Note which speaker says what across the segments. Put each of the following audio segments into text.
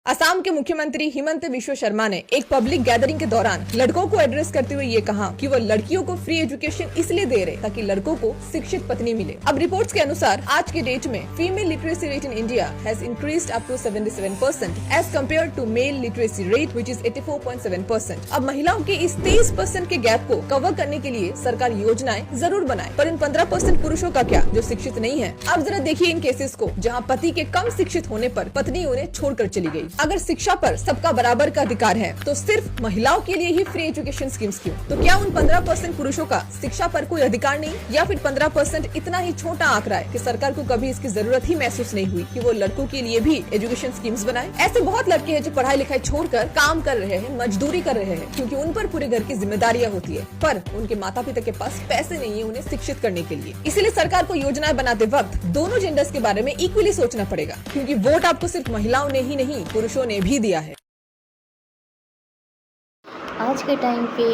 Speaker 1: असम के मुख्यमंत्री हिमंत बिश्व शर्मा ने एक पब्लिक गैदरिंग के दौरान लड़कों को एड्रेस करते हुए ये कहा कि वो लड़कियों को फ्री एजुकेशन इसलिए दे रहे ताकि लड़कों को शिक्षित पत्नी मिले। अब रिपोर्ट्स के अनुसार आज के डेट में female literacy rate in India has increased up to 77% as compared to male literacy rate which is 84.7%। अब महिलाओं के इस 23% के गैप को कवर करने के लिए सरकार योजनाएं जरूर बनाए, पर इन 15% पुरुषों का क्या जो शिक्षित नहीं है। अब जरा देखिए इन केसेस को जहाँ पति के कम शिक्षित होने पर पत्नी उन्हें छोड़कर चली गई। अगर शिक्षा पर सबका बराबर का अधिकार है तो सिर्फ महिलाओं के लिए ही फ्री एजुकेशन स्कीम्स क्यों? तो क्या उन 15% पुरुषों का शिक्षा पर कोई अधिकार नहीं, या फिर 15% इतना ही छोटा आंकड़ा है कि सरकार को कभी इसकी जरूरत ही महसूस नहीं हुई कि वो लड़कों के लिए भी एजुकेशन स्कीम्स बनाए? ऐसे बहुत लड़के हैं जो पढ़ाई लिखाई छोड़कर काम कर रहे हैं, मजदूरी कर रहे हैं, क्योंकि उन पर पूरे घर की जिम्मेदारियां होती है, पर उनके माता पिता के पास पैसे नहीं है उन्हें शिक्षित करने के लिए। इसीलिए सरकार को योजनाएं बनाते वक्त दोनों जेंडर्स के बारे में इक्वली सोचना पड़ेगा, क्योंकि वोट आपको सिर्फ महिलाओं ने ही नहीं पुरुषों ने भी दिया है।
Speaker 2: आज के टाइम पे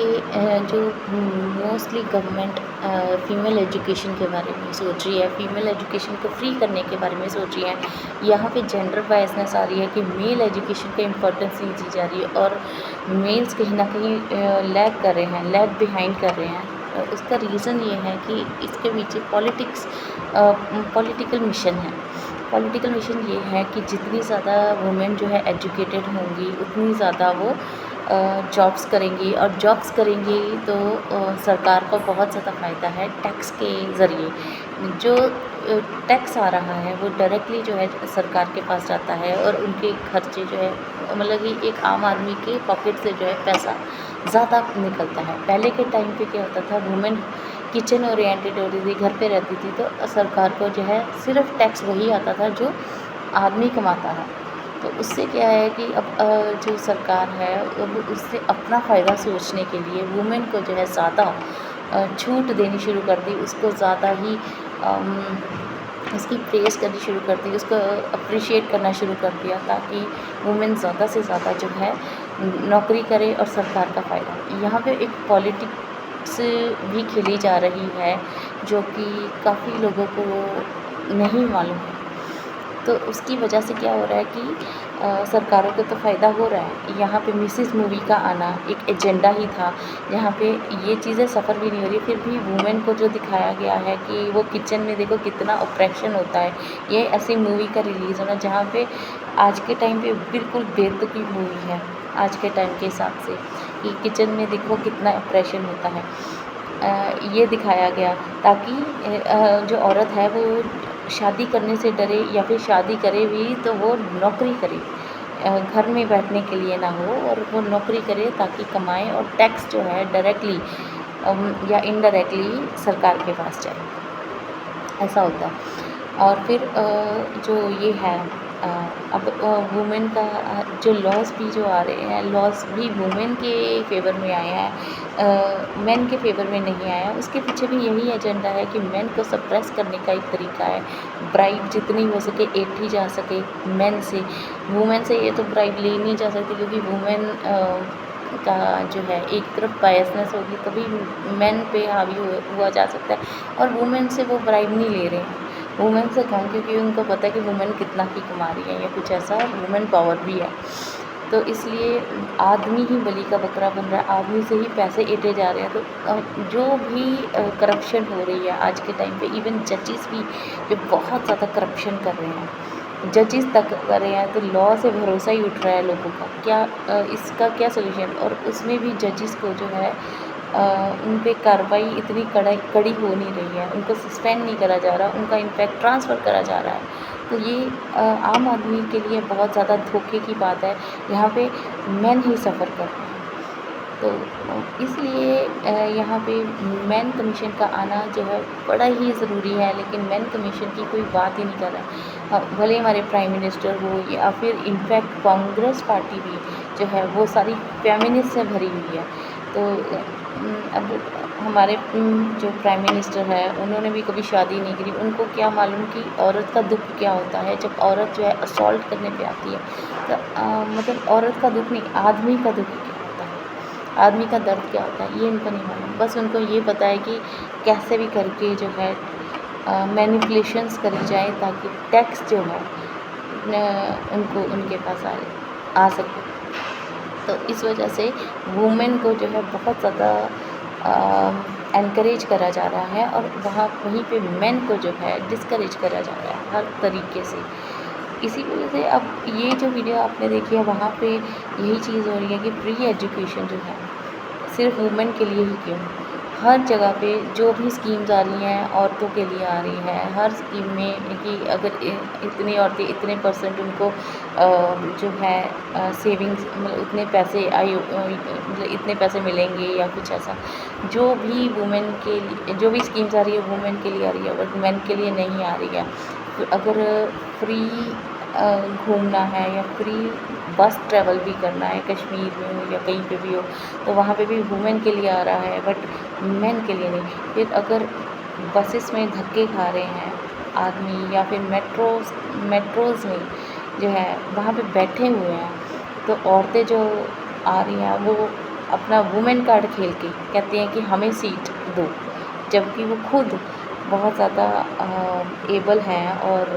Speaker 2: जो मोस्टली गवर्नमेंट फीमेल एजुकेशन के बारे में सोच रही है, फीमेल एजुकेशन को फ्री करने के बारे में सोच रही है। यहाँ पे जेंडर बायसनेस आ रही है कि मेल एजुकेशन का इम्पोर्टेंस नहीं दी जा रही है और मेल्स कहीं ना कहीं लैग कर रहे हैं, लैग बिहाइंड कर रहे हैं। उसका रीज़न ये है कि इसके पीछे पॉलिटिकल मिशन है। पॉलिटिकल मिशन ये है कि जितनी ज़्यादा वुमेन जो है एजुकेटेड होंगी उतनी ज़्यादा वो जॉब्स करेंगी, और जॉब्स करेंगी तो सरकार को बहुत ज़्यादा फ़ायदा है। टैक्स के ज़रिए जो टैक्स आ रहा है वो डायरेक्टली जो है सरकार के पास जाता है, और उनके खर्चे जो है मतलब कि एक आम आदमी के पॉकेट से जो है पैसा ज़्यादा निकलता है। पहले के टाइम पे क्या होता था, वुमेन किचन ओरिएंटेड होती थी, घर पे रहती थी, तो सरकार को जो है सिर्फ टैक्स वही आता था जो आदमी कमाता है। तो उससे क्या है कि अब जो सरकार है अब उससे अपना फ़ायदा सोचने के लिए वुमेन को जो है ज़्यादा छूट देनी शुरू कर दी, उसको ज़्यादा ही उसकी प्रेज़ करनी शुरू कर दी, उसको अप्रिशिएट करना शुरू कर दिया, ताकि वुमेन ज़्यादा से ज़्यादा जो है नौकरी करे और सरकार का फ़ायदा। यहाँ पे एक पॉलिटिक्स भी खेली जा रही है जो कि काफ़ी लोगों को नहीं मालूम है। तो उसकी वजह से क्या हो रहा है कि सरकारों को तो फ़ायदा हो रहा है। यहाँ पे मिसेस मूवी का आना एक एजेंडा ही था, जहाँ पे ये चीज़ें सफ़र भी नहीं हो रही, फिर भी वुमेन को जो दिखाया गया है कि वो किचन में देखो कितना ऑपरेशन होता है। ये ऐसी मूवी का रिलीज़ होना जहाँ पे आज के टाइम पे बिल्कुल बेतुकी मूवी है आज के टाइम के हिसाब से, कि किचन में देखो कितना ऑपरेशन होता है। ये दिखाया गया ताकि जो औरत है वो शादी करने से डरे, या फिर शादी करे भी तो वो नौकरी करे, घर में बैठने के लिए ना हो, और वो नौकरी करे ताकि कमाए और टैक्स जो है डायरेक्टली या इनडायरेक्टली सरकार के पास जाए, ऐसा होता है। और फिर जो ये है अब वुमेन का जो लॉज भी जो आ रहे हैं, लॉज भी वुमेन के फेवर में आए हैं, मेन के फेवर में नहीं आया। उसके पीछे भी यही एजेंडा है कि मेन को सप्रेस करने का एक तरीका है। ब्राइब जितनी हो सके ऐंठी जा सके मेन से, वुमेन से ये तो ब्राइब ली नहीं जा सकती, क्योंकि वुमेन का जो है एक तरफ बायसनेस होगी तभी मेन पे हावी हुआ जा सकता है, और वुमेन से वो ब्राइब नहीं ले रहे हैं। वुमेन से कम, क्योंकि उनको पता है कि वुमेन कितना ही कमा रही है या कुछ ऐसा, वुमेन पावर भी है। तो इसलिए आदमी ही बलि का बकरा बन रहा है, आदमी से ही पैसे ऐंठे जा रहे हैं। तो जो भी करप्शन हो रही है आज के टाइम पे, इवन जजेस भी जो बहुत ज़्यादा करप्शन कर रहे हैं, जजेस तक कर रहे हैं, तो लॉ से भरोसा ही उठ रहा है लोगों का। क्या इसका क्या सोल्यूशन? और उसमें भी जजेस को जो है उन पे कार्रवाई इतनी कड़ी हो नहीं रही है, उनको सस्पेंड नहीं करा जा रहा, उनका इम्पैक्ट ट्रांसफ़र करा जा रहा है। तो ये आम आदमी के लिए बहुत ज़्यादा धोखे की बात है। यहाँ पे मेन ही सफ़र कर रहे हैं। तो इसलिए यहाँ पे मेन कमीशन का आना जो है बड़ा ही ज़रूरी है, लेकिन मेन कमीशन की कोई बात ही नहीं कर रहा है। भले हमारे प्राइम मिनिस्टर हो, या फिर इनफैक्ट कांग्रेस पार्टी भी जो है वो सारी फेमिनिस्ट से भरी हुई है। तो अब हमारे जो प्राइम मिनिस्टर है उन्होंने भी कभी शादी नहीं करी, उनको क्या मालूम कि औरत का दुख क्या होता है जब औरत जो है असॉल्ट करने पे आती है। तो मतलब औरत का दुख नहीं, आदमी का दुख क्या होता है, आदमी का दर्द क्या होता है, ये उनको नहीं मालूम। बस उनको ये पता है कि कैसे भी करके जो है मैनिपुलेशंस करी जाए ताकि टैक्स जो है उनको उनके पास आ सके। तो इस वजह से वुमेन को जो है बहुत ज़्यादा एनकरेज करा जा रहा है और वहीं पे मेन को जो है डिस्करेज करा जा रहा है हर तरीके से। इसी वजह से अब ये जो वीडियो आपने देखी है वहाँ पे यही चीज़ हो रही है कि फ्री एजुकेशन जो है सिर्फ वुमेन के लिए ही क्यों, हर जगह पे जो भी स्कीम्स आ रही हैं औरतों के लिए आ रही हैं। हर स्कीम में कि अगर इतनी औरतें इतने परसेंट उनको जो है सेविंग्स मतलब उतने पैसे मतलब इतने पैसे मिलेंगे या कुछ ऐसा, जो भी वुमेन के लिए जो भी स्कीम्स आ रही है वुमेन के लिए आ रही है बट मेन के लिए नहीं आ रही है। तो अगर फ्री घूमना है या फ्री बस ट्रैवल भी करना है कश्मीर में हो या कहीं पे भी हो तो वहाँ पे भी वुमेन के लिए आ रहा है बट मेन के लिए नहीं। फिर अगर बसेस में धक्के खा रहे हैं आदमी या फिर मेट्रोज़ में जो है वहाँ पे बैठे हुए हैं तो औरतें जो आ रही हैं वो अपना वुमेन कार्ड खेल के कहती हैं कि हमें सीट दो, जबकि वो खुद बहुत ज़्यादा एबल हैं और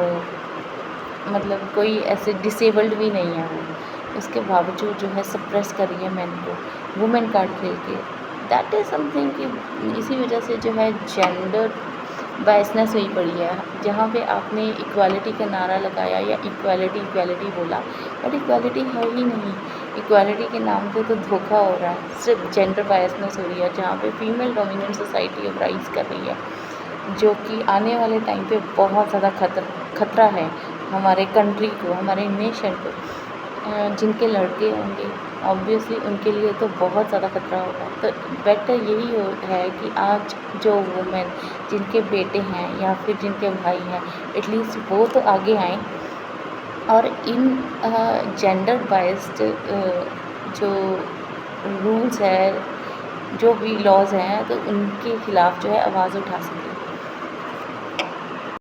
Speaker 2: मतलब कोई ऐसे डिसेबल्ड भी नहीं है वो, उसके बावजूद जो है सप्रेस कर रही है मैन को वुमेन कार्ड खेल के। दैट इज़ समथिंग कि इसी वजह से जो है जेंडर बायसनेस हुई पड़ी है। जहाँ पे आपने इक्वालिटी का नारा लगाया या इक्वालिटी बोला बट इक्वालिटी है ही नहीं। इक्वालिटी के नाम पे तो धोखा हो रहा है, सिर्फ जेंडर बायसनेस हो रही है जहाँ पे फीमेल डोमिनेंट सोसाइटी अब राइज कर रही है, जो कि आने वाले टाइम पे बहुत ज़्यादा खतरा है हमारे कंट्री को, हमारे नेशन को। जिनके लड़के होंगे ऑब्वियसली उनके लिए तो बहुत ज़्यादा खतरा होगा। तो बेटर यही है कि आज जो वुमेन जिनके बेटे हैं या फिर जिनके भाई हैं एटलीस्ट वो तो आगे आएँ और इन जेंडर बाइस्ड जो रूल्स है जो भी लॉज़ हैं तो उनके ख़िलाफ़ जो है आवाज़ उठा सकें।